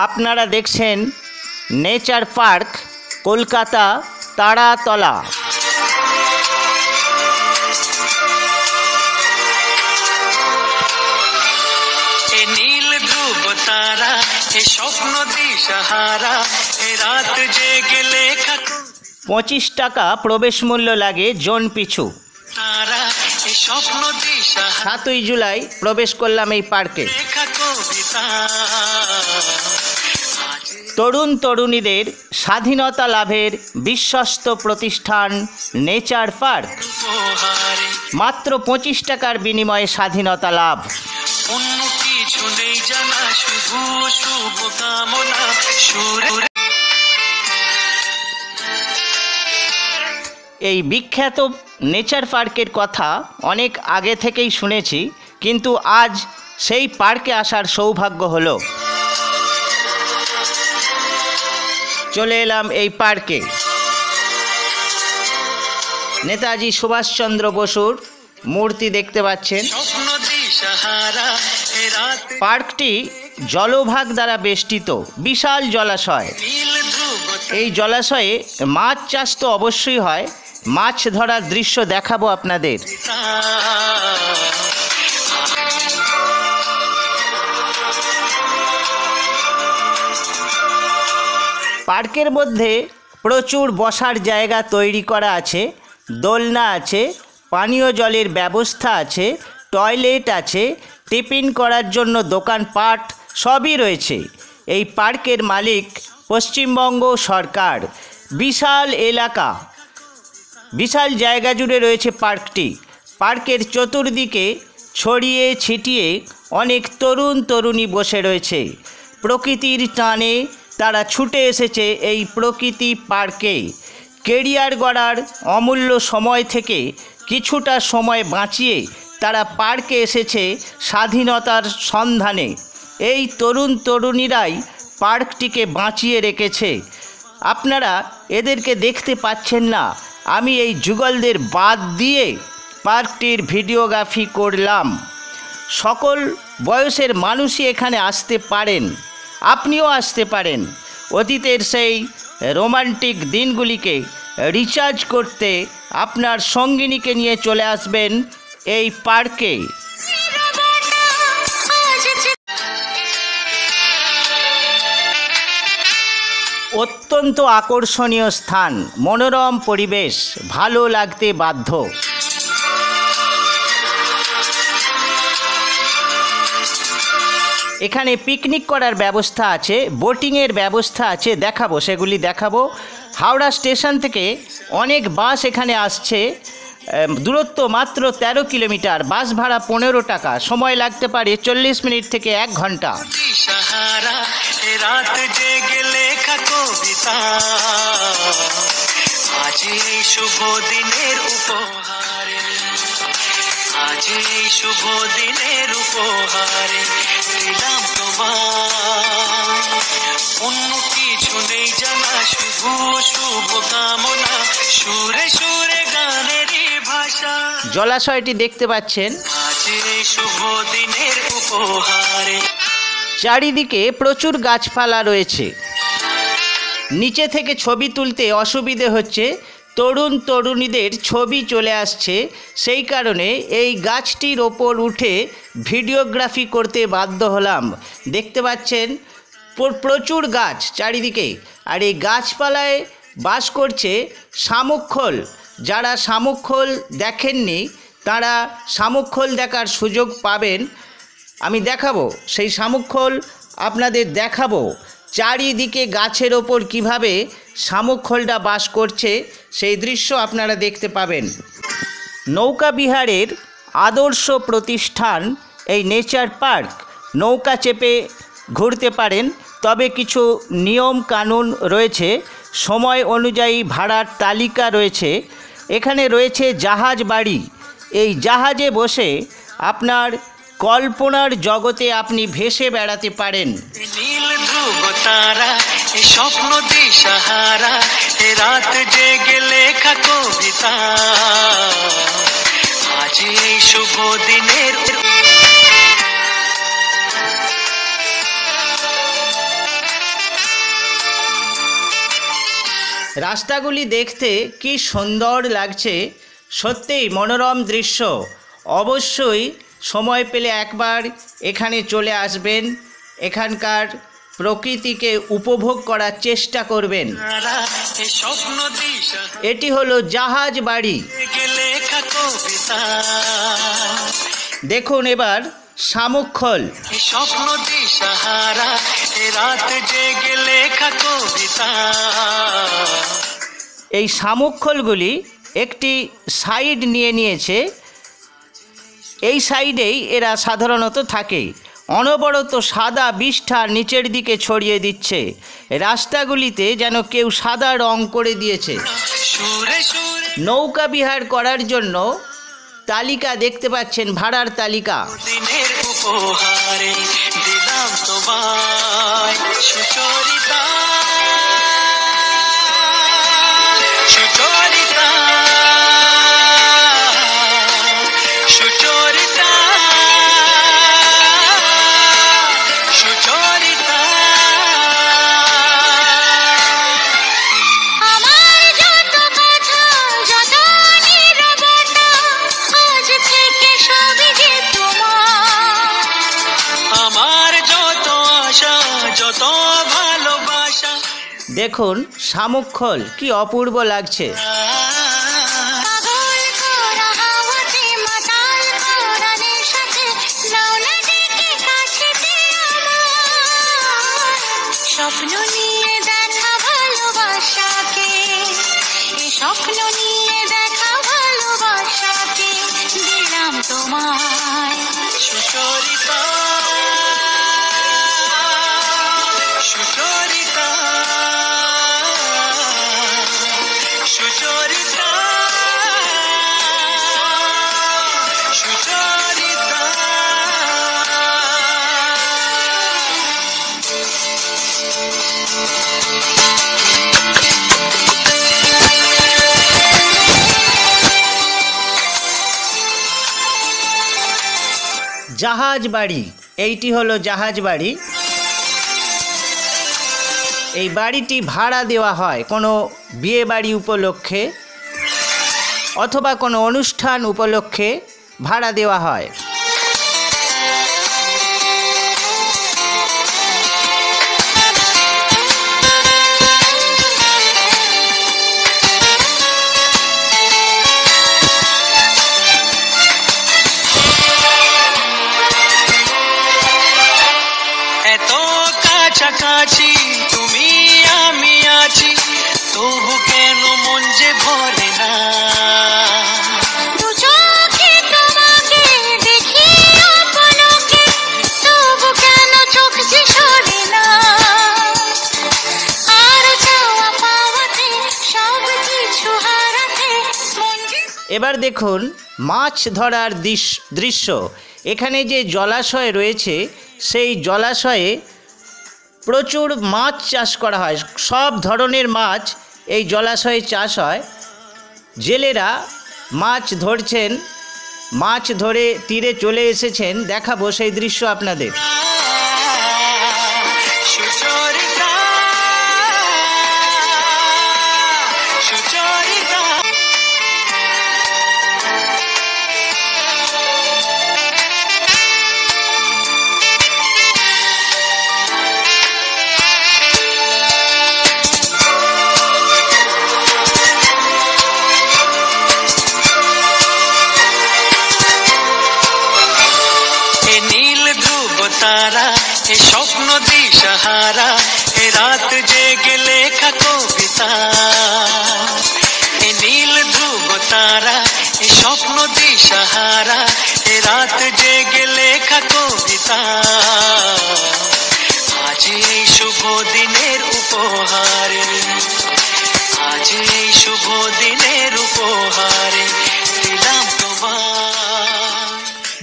আপনারা দেখছেন nature park, Kolkata, Taratala. নীল ধ্রুব তারা, এ স্বপ্ন দিশাহারা, এ রাত জেগে লেখা 25 টাকা প্রবেশ মূল্য লাগে জন পিছু। 7ই জুলাই প্রবেশ করলাম এই পার্কে। তরুণ তরুণীদের স্বাধীনতা লাভের বিশ্বস্ত প্রতিষ্ঠান নেচার পার্ক। মাত্র 25 টাকার বিনিময়ে স্বাধীনতা লাভ। এই বিখ্যাত নেচার পার্কের কথা অনেক আগে থেকেই শুনেছি, কিন্তু আজ সেই পার্কে আসার সৌভাগ্য হলো। চলে এলাম এই পার্কে। নেতাজি সুভাষচন্দ্র বসুর মূর্তি দেখতে পাচ্ছেন। পার্কটি জলভাগ দ্বারা বেষ্টিত, বিশাল জলাশয়। এই জলাশয়ে মাছ চাষ তো অবশ্যই হয়, মাছ ধরার দৃশ্য দেখাবো আপনাদের। পার্কের মধ্যে প্রচুর বসার জায়গা তৈরি করা আছে, দোলনা আছে, পানীয় জলের ব্যবস্থা আছে, টয়লেট আছে, টিফিন করার জন্য দোকানপাট সবই রয়েছে। এই পার্কের মালিক পশ্চিমবঙ্গ সরকার। বিশাল এলাকা, বিশাল জায়গা জুড়ে রয়েছে পার্কটি। পার্কের চতুর্দিকে ছড়িয়ে ছিটিয়ে অনেক তরুণ তরুণী বসে রয়েছে। প্রকৃতির টানে তারা ছুটে এসেছে এই প্রকৃতি পার্কে। কেরিয়ার গড়ার অমূল্য সময় থেকে কিছুটা সময় বাঁচিয়ে তারা পার্কে এসেছে স্বাধীনতার সন্ধানে। এই তরুণ তরুণীরাই পার্কটিকে বাঁচিয়ে রেখেছে। আপনারা এদেরকে দেখতে পাচ্ছেন না, আমি এই যুগলদের বাদ দিয়ে পার্কটির ভিডিওগ্রাফি করলাম। সকল বয়সের মানুষই এখানে আসতে পারেন, আপনিও আসতে পারেন। অতীতের সেই রোমান্টিক দিনগুলিকে রিচার্জ করতে আপনার সঙ্গিনীকে নিয়ে চলে আসবেন এই পার্কে। অত্যন্ত আকর্ষণীয় স্থান, মনোরম পরিবেশ, ভালো লাগতে বাধ্য। এখানে পিকনিক করার ব্যবস্থা আছে, বোটিংয়ের ব্যবস্থা আছে, দেখাবো, সেগুলি দেখাবো। হাওড়া স্টেশন থেকে অনেক বাস এখানে আসছে। দূরত্ব মাত্র 13 কিলোমিটার, বাস ভাড়া 15 টাকা, সময় লাগতে পারে 40 মিনিট থেকে 1 ঘন্টা। শুভ দিনের উপহারে, আজ এই শুভ দিনের উপহারে দিলাম তোমার। অন্য কিছু নেই জানা, শুভ শুভ কামনা, সুরে সুরে গানের ভাষা। জলাশয়টি দেখতে পাচ্ছেন। আজ এই শুভ দিনের উপহারে। চারিদিকে প্রচুর গাছপালা রয়েছে। নিচে থেকে ছবি তুলতে অসুবিধে হচ্ছে, তরুণ তরুণীদের ছবি চলে আসছে, সেই কারণে এই গাছটির ওপর উঠে ভিডিওগ্রাফি করতে বাধ্য হলাম। দেখতে পাচ্ছেন প্রচুর গাছ চারিদিকে, আর এই গাছপালায় বাস করছে শামুকখোল। যারা শামুকখোল দেখেননি তারা শামুকখোল দেখার সুযোগ পাবেন। আমি দেখাবো সেই শামুকখোল, আপনাদের দেখাবো চারিদিকে গাছের ওপর কিভাবে শামুকখোলটা বাস করছে, সেই দৃশ্য আপনারা দেখতে পাবেন। নৌকা বিহারের আদর্শ প্রতিষ্ঠান এই নেচার পার্ক। নৌকা চেপে ঘুরতে পারেন, তবে কিছু নিয়ম কানুন রয়েছে, সময় অনুযায়ী ভাড়ার তালিকা রয়েছে। এখানে রয়েছে জাহাজ বাড়ি। এই জাহাজে বসে আপনার কল্পনার জগতে আপনি ভেসে বেড়াতে পারেন। নীল ধ্রুব তারা, এ স্বপ্ন দিশাহারা, এ রাত জেগে লেখা কবিতা, আজ এই শুভ দিনের। রাস্তাগুলি দেখতে কি সুন্দর লাগছে, সত্যিই মনোরম দৃশ্য। অবশ্যই সময় পেলে একবার এখানে চলে আসবেন, এখানকার প্রকৃতিকে উপভোগ করার চেষ্টা করবেন। এটি হলো জাহাজ বাড়ি। দেখুন এবার শামুকখোল। স্বপ্ন দিশাহারা রাত জেগে লেখা কবিতা। এই শামুকখোলগুলি একটি সাইড নিয়ে নিয়েছে, এই সাইডেই এরা সাধারণত থাকে। অনবরত সাদা বিষ্ঠা নিচের দিকে ছড়িয়ে দিচ্ছে, রাস্তাগুলিতে যেন কেউ সাদা রং করে দিয়েছে। নৌকা বিহার করার জন্য তালিকা দেখতে পাচ্ছেন, ভাড়ার তালিকা। দিনের উপহারে দিলাম তোমায় সুচরিতা, সুচরিতা, সুচরিতা, সুচরিতা। আমার যত কথা যত নীরবতা আজ থেকে সবই যে তোমার। আমার যত আশা যত ভালোবাসা। দেখুন শামুকখোল কি অপূর্ব লাগছে। পাগল করা হাওয়াতে মাতাল করা নেশাতে নাও না ডেকে কাছেতে আমার। স্বপ্ন নিয়ে দেখা ভালোবাসাকে, এই স্বপ্ন নিয়ে দেখা ভালোবাসাকে দিলাম তোমায় সুচরিতা, সুচরিতা, সুচরিতা, সুচরিতা। জাহাজ বাড়ি, এইটি হলো জাহাজ বাড়ি। এই বাড়িটি ভাড়া দেওয়া হয় কোনো বিয়ে বাড়ি উপলক্ষে অথবা কোনো অনুষ্ঠান উপলক্ষে ভাড়া দেওয়া হয়। এত কাছাকাছি তুমি আমি আছি, তবু কেন মন যে ভরে না। দু চোখে তোমাকে দেখি আপনকে, তবু কেন চোখ যে সরে না। আর চাওয়া পাওয়াতে সব কিছু হারাতে মন যে। এবার দেখুন মাছ ধরার দৃশ্য। এখানে যে জলাশয় রয়েছে সেই জলাশয়ে প্রচুর মাছ চাষ করা হয়, সব ধরনের মাছ এই জলাশয়ে চাষ হয়। জেলেরা মাছ ধরছেন, মাছ ধরে তীরে চলে এসেছেন, দেখাবো সেই দৃশ্য আপনাদের। সুচরিতা, সুচরিতা। এ নীল ধ্রুব তারা, এ স্বপ্ন দিশাহারা, এ রাত জেগে লেখা কবিতা। এ নীল ধ্রুব তারা, এ স্বপ্ন দিশাহারা, এ রাত জেগে লেখা কবিতা। আজ এই শুভ দিনের উপহারে, আজ এই শুভ দিনের উপহারে দিলাম তোমায়।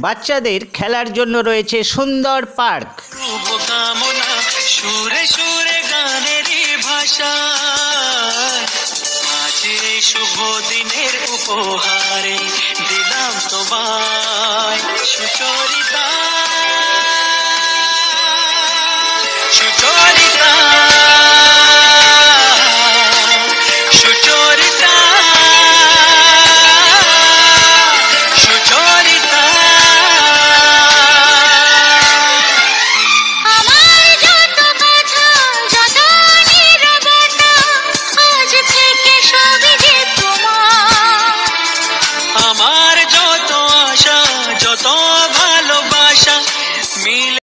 বাচ্চাদের খেলার জন্য রয়েছে সুন্দর পার্ক। শুভকামনা সুরে সুরে গানেরই ভাষা, আজ এই শুভ দিনের উপহারে দিলাম তোমায় সুচরিতা।